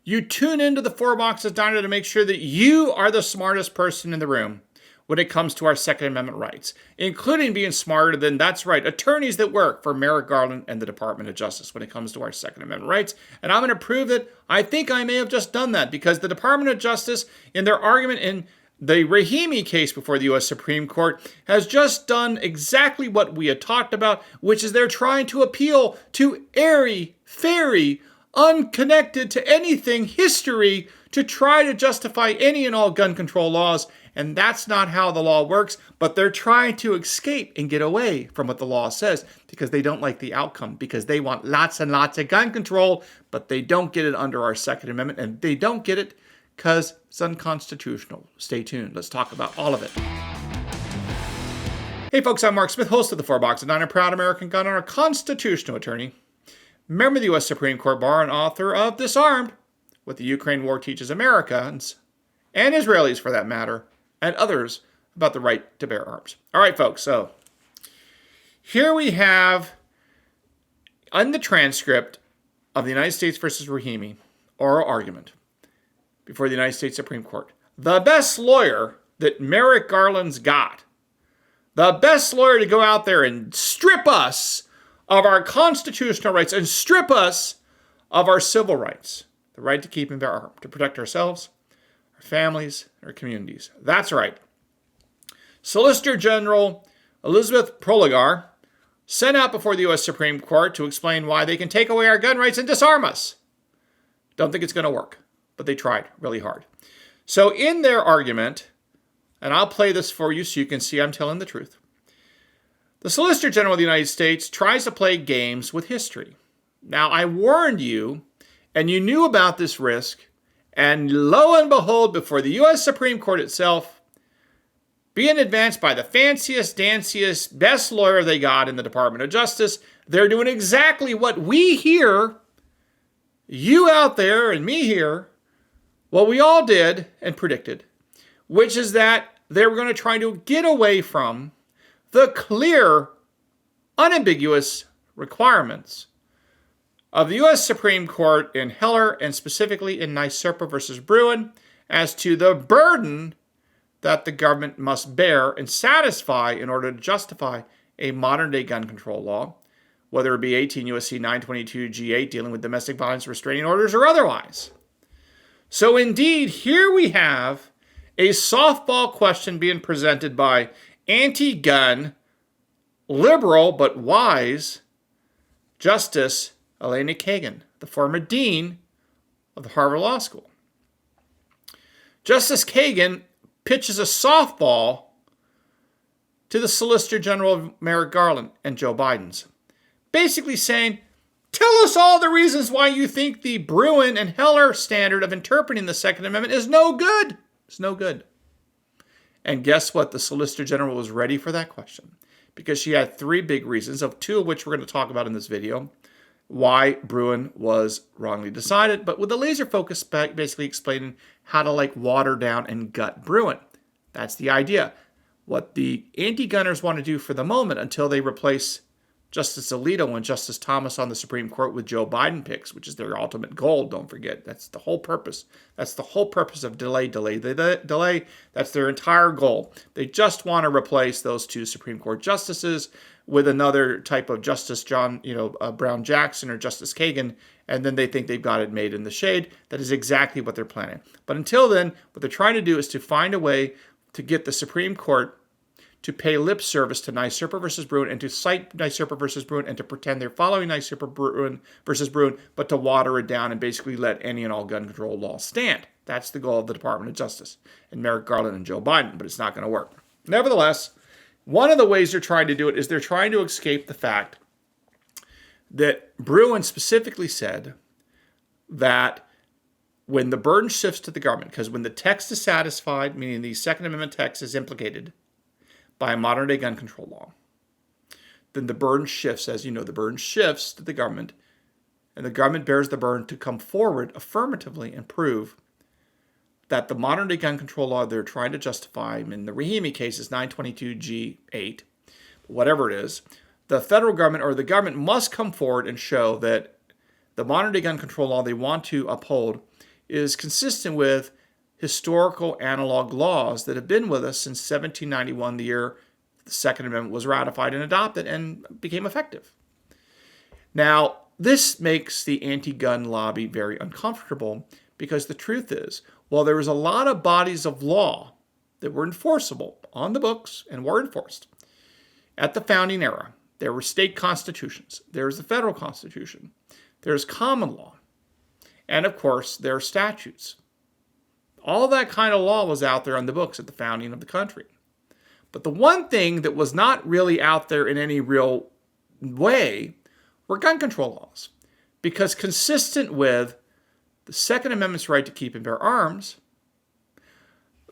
You tune into the Four Boxes Diner to make sure that you are the smartest person in the room when it comes to our Second Amendment rights, including being smarter than, that's right, attorneys that work for Merrick Garland and the Department of Justice when it comes to our Second Amendment rights. And I'm going to prove that I think I may have just done that, because the Department of Justice, in their argument in the Rahimi case before the U.S. Supreme Court, has just done exactly what we had talked about, which is they're trying to appeal to airy-fairy, unconnected to anything history to try to justify any and all gun control laws. And that's not how the law works, but they're trying to escape and get away from what the law says because they don't like the outcome, because they want lots and lots of gun control, but they don't get it under our Second Amendment, and they don't get it because it's unconstitutional. Stay tuned. Let's talk about all of it. Hey folks, I'm Mark Smith, host of the Four Boxes Diner, proud American gun owner, constitutional attorney, member of the U.S. Supreme Court Bar, and author of Disarmed: What the Ukraine War Teaches Americans, and Israelis for that matter, and others about the right to bear arms. All right, folks, so here we have on the transcript of the United States versus Rahimi oral argument before the United States Supreme Court. The best lawyer that Merrick Garland's got, the best lawyer to go out there and strip us of our constitutional rights and strip us of our civil rights, the right to keep and bear arms, to protect ourselves, our families, our communities. That's right. Solicitor General Elizabeth Proligar sent out before the U.S. Supreme Court to explain why they can take away our gun rights and disarm us. Don't think it's going to work, but they tried really hard. So in their argument, and I'll play this for you so you can see I'm telling the truth, the Solicitor General of the United States tries to play games with history. Now, I warned you, and you knew about this risk, and lo and behold, before the U.S. Supreme Court itself, being advanced by the fanciest, danciest, best lawyer they got in the Department of Justice, they're doing exactly what we here, you out there and me here, what we all did and predicted, which is that they were going to try to get away from the clear, unambiguous requirements of the U.S. Supreme Court in Heller and specifically in NYSRPA versus Bruen as to the burden that the government must bear and satisfy in order to justify a modern-day gun control law, whether it be 18 U.S.C. 922 G8 dealing with domestic violence restraining orders or otherwise. So indeed, here we have a softball question being presented by anti-gun, liberal but wise Justice Elena Kagan, the former dean of the Harvard Law School. Justice Kagan pitches a softball to the Solicitor General of Merrick Garland and Joe Biden's, basically saying, tell us all the reasons why you think the Bruen and Heller standard of interpreting the Second Amendment is no good. It's no good. And guess what? The Solicitor General was ready for that question because she had three big reasons, of two of which we're going to talk about in this video, why Bruen was wrongly decided, but with a laser focus basically explaining how to water down and gut Bruen. That's the idea. What the anti-gunners want to do for the moment until they replace Justice Alito and Justice Thomas on the Supreme Court with Joe Biden picks, which is their ultimate goal, don't forget. That's the whole purpose. That's the whole purpose of delay. That's their entire goal. They just want to replace those two Supreme Court justices with another type of Justice Brown Jackson or Justice Kagan, and then they think they've got it made in the shade. That is exactly what they're planning. But until then, what they're trying to do is to find a way to get the Supreme Court to pay lip service to NYSRPA versus Bruen and to cite NYSRPA versus Bruen and to pretend they're following NYSRPA versus Bruen, but to water it down and basically let any and all gun control laws stand. That's the goal of the Department of Justice and Merrick Garland and Joe Biden, but it's not going to work. Nevertheless, one of the ways they're trying to do it is they're trying to escape the fact that Bruen specifically said that when the burden shifts to the government, because when the text is satisfied, meaning the Second Amendment text is implicated by a modern-day gun control law, then the burden shifts, as you know, the burden shifts to the government, and the government bears the burden to come forward affirmatively and prove that the modern-day gun control law they're trying to justify, in the Rahimi case is 922 G8, whatever it is, the federal government or the government must come forward and show that the modern-day gun control law they want to uphold is consistent with historical analog laws that have been with us since 1791, the year the Second Amendment was ratified and adopted and became effective. Now, this makes the anti-gun lobby very uncomfortable because the truth is, while there was a lot of bodies of law that were enforceable on the books and were enforced at the founding era, there were state constitutions, there's the federal constitution, there's common law, and of course, there are statutes. All that kind of law was out there on the books at the founding of the country. But the one thing that was not really out there in any real way were gun control laws. Because consistent with the Second Amendment's right to keep and bear arms,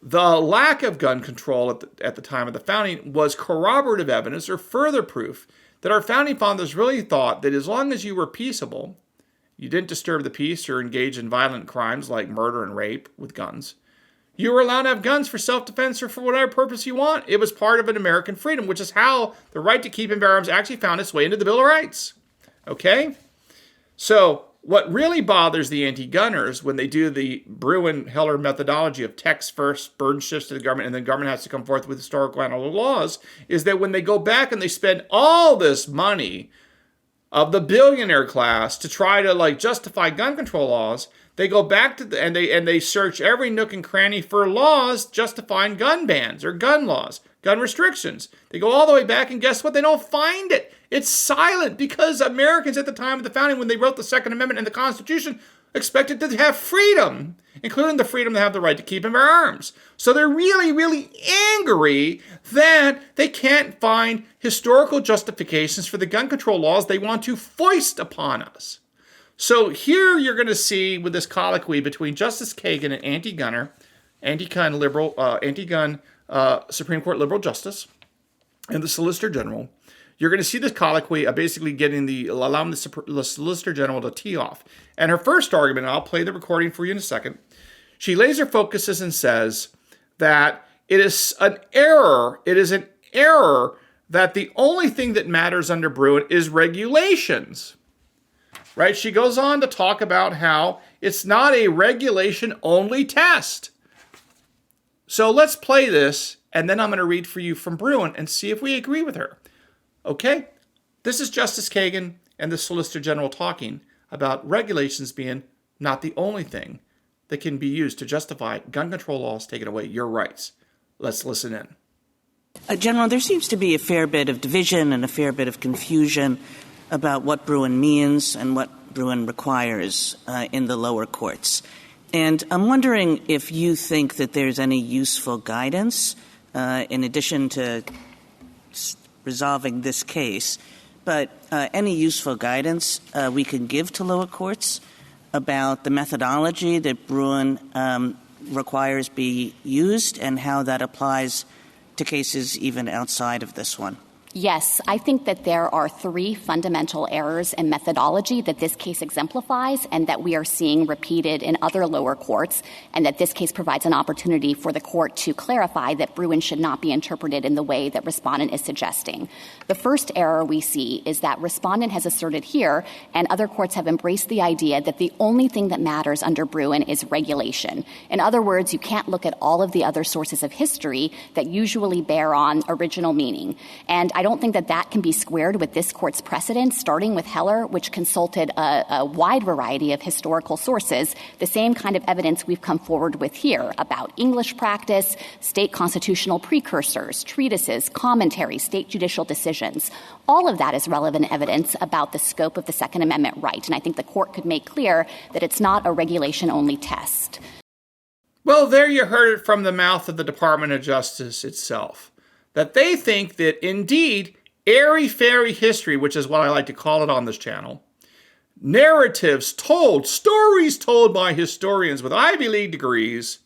the lack of gun control at the time of the founding was corroborative evidence or further proof that our founding fathers really thought that as long as you were peaceable, you didn't disturb the peace or engage in violent crimes like murder and rape with guns, you were allowed to have guns for self-defense or for whatever purpose you want. It was part of an American freedom, which is how the right to keep and bear arms actually found its way into the Bill of Rights. Okay? So what really bothers the anti-gunners when they do the Bruen-Heller methodology of text first, burden shifts to the government, and then the government has to come forth with historical analog laws, is that when they go back and they spend all this money of the billionaire class to try to justify gun control laws, they go back to and they search every nook and cranny for laws justifying gun bans or gun laws, gun restrictions. They go all the way back, and guess what? They don't find it. It's silent because Americans at the time of the founding, when they wrote the Second Amendment and the Constitution, expected to have freedom, including the freedom to have the right to keep and bear arms. So they're really, really angry that they can't find historical justifications for the gun control laws they want to foist upon us. So here you're going to see with this colloquy between Justice Kagan, an anti-gun Supreme Court liberal justice, and the Solicitor General, you're going to see this colloquy basically allowing the Solicitor General to tee off. And her first argument, and I'll play the recording for you in a second, she laser focuses and says that it is an error that the only thing that matters under Bruen is regulations. Right? She goes on to talk about how it's not a regulation-only test. So let's play this, and then I'm going to read for you from Bruen and see if we agree with her. Okay? This is Justice Kagan and the Solicitor General talking about regulations being not the only thing that can be used to justify gun control laws taking away your rights. Let's listen in. General, there seems to be a fair bit of division and a fair bit of confusion about what Bruen means and what Bruen requires in the lower courts. And I'm wondering if you think that there's any useful guidance, in addition to resolving this case, but any useful guidance we can give to lower courts about the methodology that Bruen requires be used and how that applies to cases even outside of this one. Yes, I think that there are three fundamental errors in methodology that this case exemplifies and that we are seeing repeated in other lower courts, and that this case provides an opportunity for the court to clarify that Bruen should not be interpreted in the way that respondent is suggesting. The first error we see is that respondent has asserted here, and other courts have embraced the idea that the only thing that matters under Bruen is regulation. In other words, you can't look at all of the other sources of history that usually bear on original meaning. And I don't think that that can be squared with this court's precedent, starting with Heller, which consulted a wide variety of historical sources, the same kind of evidence we've come forward with here about English practice, state constitutional precursors, treatises, commentaries, state judicial decisions. All of that is relevant evidence about the scope of the Second Amendment right, and I think the court could make clear that it's not a regulation-only test. Well, there you heard it from the mouth of the Department of Justice itself, that they think that indeed airy-fairy history, which is what I like to call it on this channel, narratives told, stories told by historians with Ivy League degrees,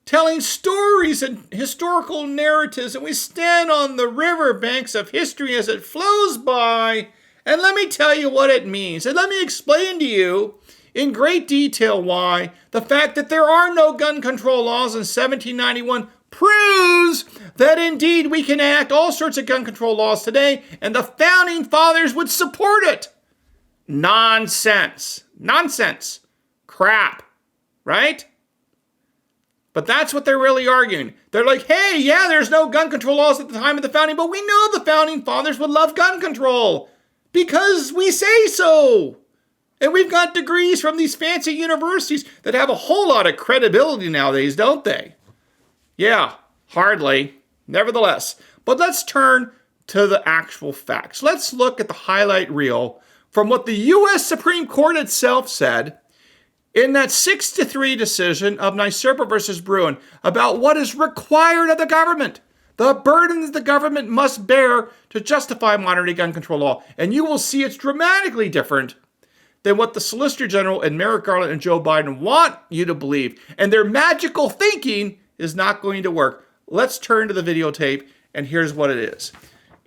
telling stories and historical narratives, and we stand on the river banks of history as it flows by, and let me tell you what it means, and let me explain to you in great detail why the fact that there are no gun control laws in 1791 proves that indeed we can enact all sorts of gun control laws today, and the founding fathers would support it. Nonsense. Nonsense. Crap. right? But that's what they're really arguing. They're like, hey, yeah, there's no gun control laws at the time of the founding, but we know the founding fathers would love gun control because we say so. And we've got degrees from these fancy universities that have a whole lot of credibility nowadays, don't they? Yeah, hardly. Nevertheless. But let's turn to the actual facts. Let's look at the highlight reel from what the U.S. Supreme Court itself said in that 6-3 decision of NYSRPA versus Bruen about what is required of the government, the burden that the government must bear to justify modern-day gun control law. And you will see it's dramatically different than what the Solicitor General and Merrick Garland and Joe Biden want you to believe. And their magical thinking is not going to work. Let's turn to the videotape, and here's what it is.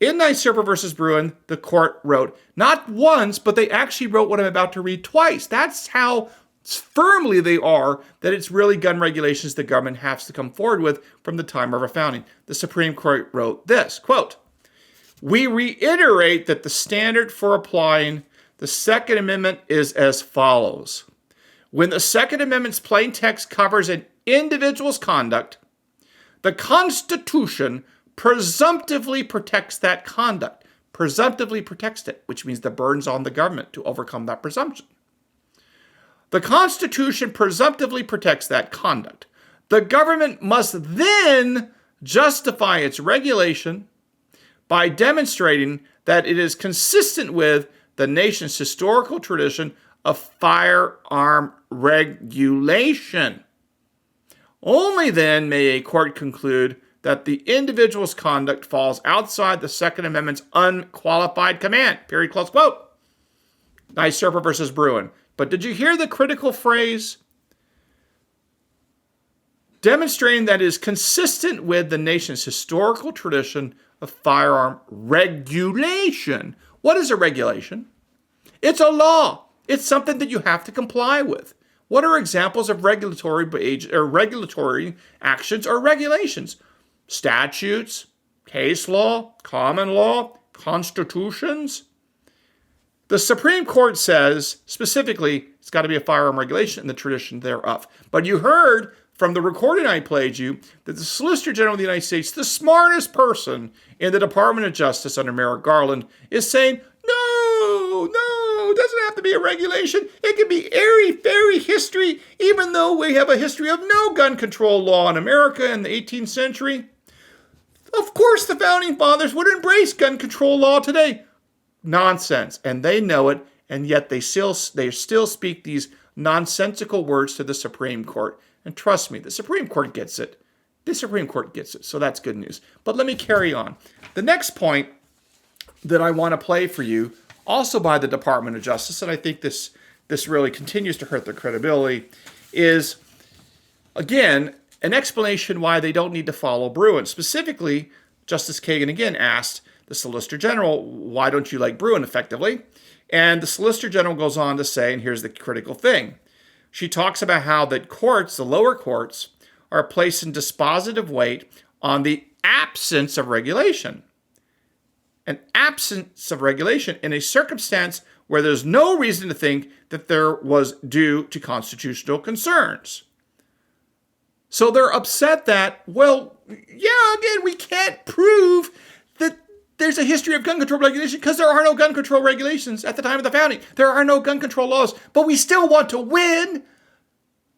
In NYSRPA versus Bruen, the court wrote, not once, but they actually wrote what I'm about to read twice. That's how firmly they are that it's really gun regulations the government has to come forward with from the time of our founding. The Supreme Court wrote this, quote, we reiterate that the standard for applying the Second Amendment is as follows. When the Second Amendment's plain text covers an individual's conduct, the Constitution presumptively protects that conduct. Presumptively protects it, which means the burden's on the government to overcome that presumption. The Constitution presumptively protects that conduct. The government must then justify its regulation by demonstrating that it is consistent with the nation's historical tradition of firearm regulation. Only then may a court conclude that the individual's conduct falls outside the Second Amendment's unqualified command. Period, close quote. NYSRPA versus Bruen. But did you hear the critical phrase? Demonstrating that it is consistent with the nation's historical tradition of firearm regulation. What is a regulation? It's a law. It's something that you have to comply with. What are examples of regulatory actions or regulations? Statutes, case law, common law, constitutions. The Supreme Court says, specifically, it's got to be a firearm regulation and the tradition thereof. But you heard from the recording I played you that the Solicitor General of the United States, the smartest person in the Department of Justice under Merrick Garland, is saying, no, it doesn't have to be a regulation. It can be airy-fairy history, even though we have a history of no gun control law in America in the 18th century. Of course, the Founding Fathers would embrace gun control law today. Nonsense. And they know it, and yet they still speak these nonsensical words to the Supreme Court. And trust me, the Supreme Court gets it. The Supreme Court gets it, so that's good news. But let me carry on. The next point that I want to play for you, also by the Department of Justice, and I think this really continues to hurt their credibility, is, again, an explanation why they don't need to follow Bruen. Specifically, Justice Kagan again asked the Solicitor General, why don't you like Bruen effectively? And the Solicitor General goes on to say, and here's the critical thing, she talks about how that courts, the lower courts, are placing dispositive weight on the absence of regulation. An absence of regulation in a circumstance where there's no reason to think that there was due to constitutional concerns. So they're upset that, well, yeah, again, we can't prove that there's a history of gun control regulation because there are no gun control regulations at the time of the founding. There are no gun control laws, but we still want to win.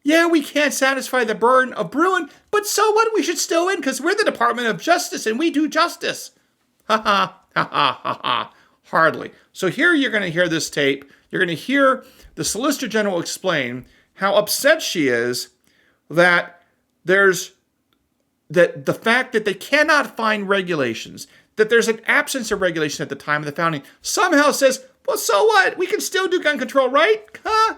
Yeah, we can't satisfy the burden of Bruen, but so what? We should still win because we're the Department of Justice and we do justice. Ha ha, ha ha, ha ha. Hardly. So here you're going to hear this tape. You're going to hear the Solicitor General explain how upset she is that the fact that they cannot find regulations, that there's an absence of regulation at the time of the founding, somehow says, well, so what? We can still do gun control, right? Huh?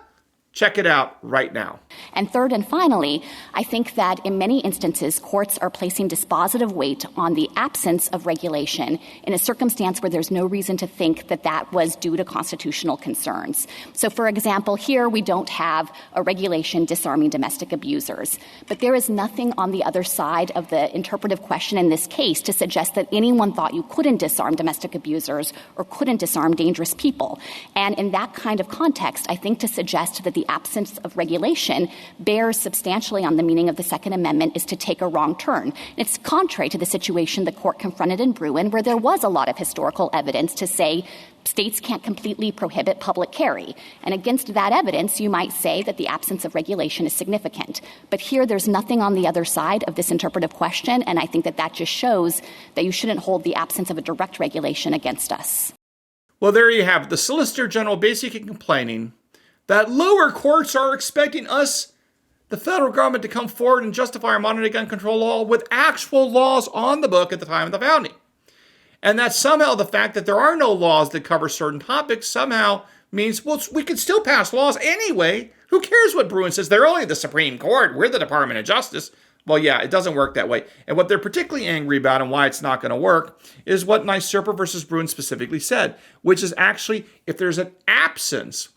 Check it out right now. And third and finally, I think that in many instances, courts are placing dispositive weight on the absence of regulation in a circumstance where there's no reason to think that that was due to constitutional concerns. So, for example, here we don't have a regulation disarming domestic abusers, but there is nothing on the other side of the interpretive question in this case to suggest that anyone thought you couldn't disarm domestic abusers or couldn't disarm dangerous people. And in that kind of context, I think to suggest that the absence of regulation bears substantially on the meaning of the Second Amendment is to take a wrong turn. It's contrary to the situation the court confronted in Bruen, where there was a lot of historical evidence to say states can't completely prohibit public carry. And against that evidence, you might say that the absence of regulation is significant. But here, there's nothing on the other side of this interpretive question, and I think that that just shows that you shouldn't hold the absence of a direct regulation against us. Well, there you have it. The Solicitor General basically complaining that lower courts are expecting us, the federal government, to come forward and justify our modern-day gun control law with actual laws on the book at the time of the founding. And that somehow the fact that there are no laws that cover certain topics somehow means, well, we can still pass laws anyway. Who cares what Bruen says? They're only the Supreme Court. We're the Department of Justice. Well, yeah, it doesn't work that way. And what they're particularly angry about and why it's not going to work is what NYSRPA versus Bruen specifically said, which is actually if there's an absence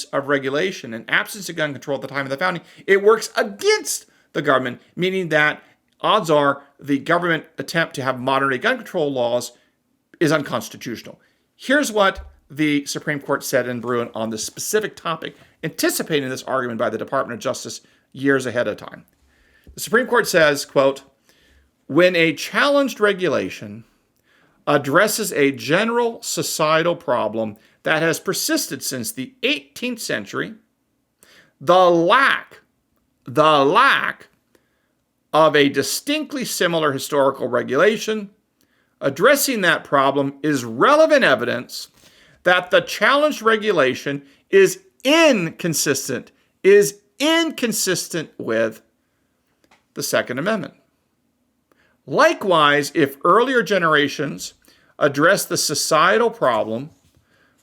of regulation, an absence of gun control at the time of the founding, it works against the government, meaning that odds are the government attempt to have modern-day gun control laws is unconstitutional. Here's what the Supreme Court said in Bruen on this specific topic, anticipating this argument by the Department of Justice years ahead of time. The Supreme Court says, quote, when a challenged regulation addresses a general societal problem that has persisted since the 18th century, the lack of a distinctly similar historical regulation addressing that problem is relevant evidence that the challenged regulation is inconsistent with the Second Amendment. Likewise, if earlier generations addressed the societal problem,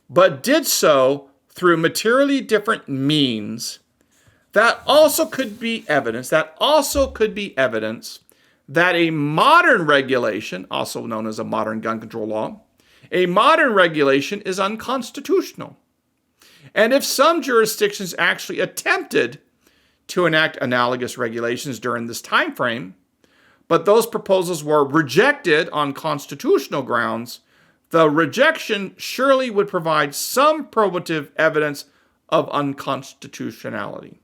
but did so through materially different means, that also could be evidence that a modern regulation, also known as a modern gun control law, a modern regulation is unconstitutional. And if some jurisdictions actually attempted to enact analogous regulations during this time frame, but those proposals were rejected on constitutional grounds, the rejection surely would provide some probative evidence of unconstitutionality.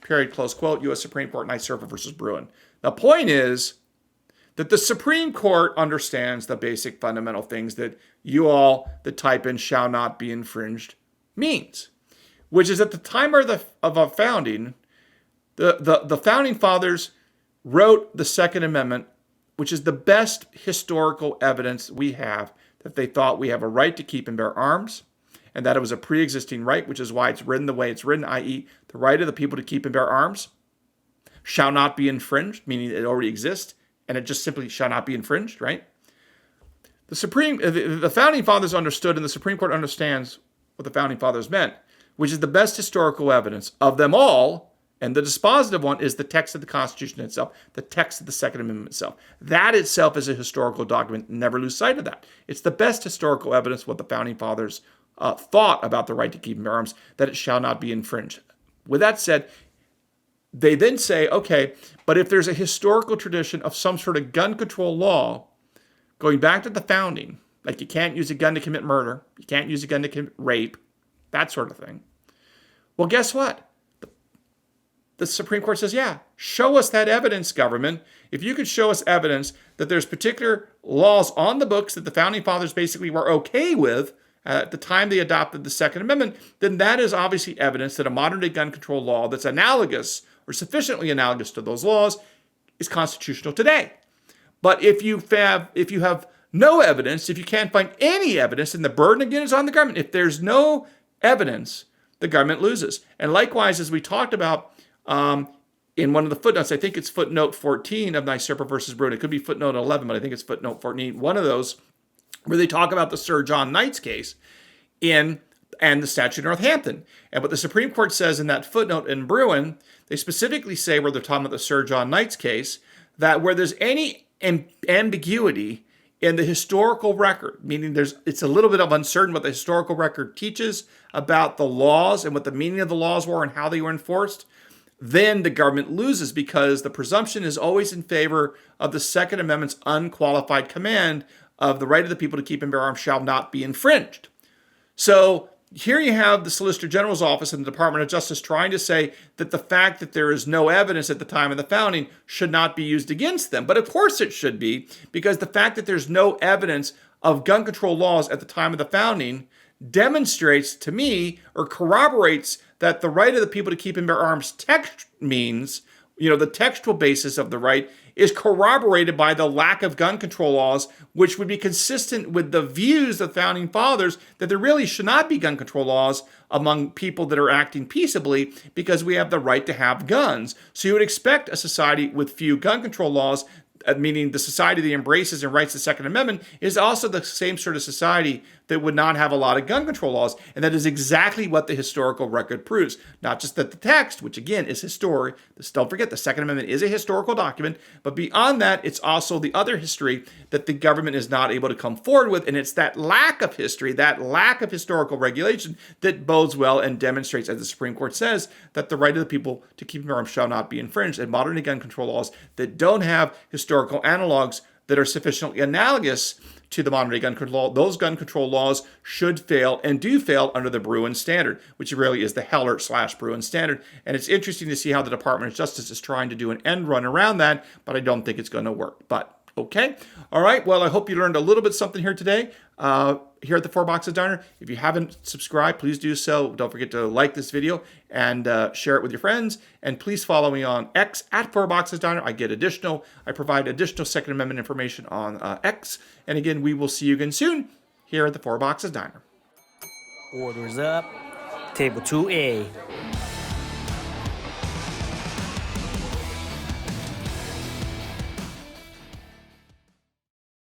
Period, close quote, U.S. Supreme Court, NYSRPA versus Bruen. The point is that the Supreme Court understands the basic fundamental things that you all that type in shall not be infringed means, which is at the time of our founding, the Founding Fathers wrote the Second Amendment, which is the best historical evidence we have that they thought we have a right to keep and bear arms, and that it was a pre-existing right, which is why it's written the way it's written, i.e. the right of the people to keep and bear arms shall not be infringed, meaning it already exists, and it just simply shall not be infringed, right? The Founding Fathers understood, and the Supreme Court understands what the Founding Fathers meant, which is the best historical evidence of them all, and the dispositive one is the text of the Constitution itself, the text of the Second Amendment itself. That itself is a historical document. Never lose sight of that. It's the best historical evidence what the Founding Fathers thought about the right to keep and bear arms, that it shall not be infringed. With that said, they then say, okay, but if there's a historical tradition of some sort of gun control law going back to the founding, like you can't use a gun to commit murder, you can't use a gun to commit rape, that sort of thing. Well, guess what? The Supreme Court says, yeah, show us that evidence, government. If you could show us evidence that there's particular laws on the books that the Founding Fathers basically were okay with at the time they adopted the Second Amendment, then that is obviously evidence that a modern-day gun control law that's analogous or sufficiently analogous to those laws is constitutional today. But if you have no evidence, if you can't find any evidence, then the burden again is on the government. If there's no evidence, the government loses. And likewise, as we talked about in one of the footnotes, I think it's footnote 14 of NYSRPA versus Bruen. It could be footnote 11, but I think it's footnote 14. One of those where they talk about the Sir John Knight's case and the statute of Northampton. And what the Supreme Court says in that footnote in Bruen, they specifically say, where they're talking about the Sir John Knight's case, that where there's any ambiguity in the historical record, meaning it's a little bit of uncertain what the historical record teaches about the laws and what the meaning of the laws were and how they were enforced, then the government loses, because the presumption is always in favor of the Second Amendment's unqualified command of the right of the people to keep and bear arms shall not be infringed. So here you have the Solicitor General's office and the Department of Justice trying to say that the fact that there is no evidence at the time of the founding should not be used against them. But of course it should be, because the fact that there's no evidence of gun control laws at the time of the founding demonstrates to me, or corroborates, that the right of the people to keep and bear arms text means, the textual basis of the right is corroborated by the lack of gun control laws, which would be consistent with the views of the founding fathers that there really should not be gun control laws among people that are acting peaceably, because we have the right to have guns. So you would expect a society with few gun control laws, meaning the society that embraces and writes the Second Amendment, is also the same sort of society that would not have a lot of gun control laws. And that is exactly what the historical record proves. Not just that the text, which again is historic, don't forget the Second Amendment is a historical document, but beyond that, it's also the other history that the government is not able to come forward with. And it's that lack of history, that lack of historical regulation, that bodes well and demonstrates, as the Supreme Court says, that the right of the people to keep and bear arms shall not be infringed. And modern gun control laws that don't have historical analogs that are sufficiently analogous to the modern day gun control law, those gun control laws should fail and do fail under the Bruen standard, which really is the Heller/Bruen standard. And it's interesting to see how the Department of Justice is trying to do an end run around that, but I don't think it's going to work. But okay. All right. Well, I hope you learned a little bit something here today. Here at the Four Boxes Diner. If you haven't subscribed, please do so. Don't forget to like this video and share it with your friends. And please follow me on X at Four Boxes Diner. I provide additional Second Amendment information on X. And again, we will see you again soon here at the Four Boxes Diner. Orders up. Table 2A.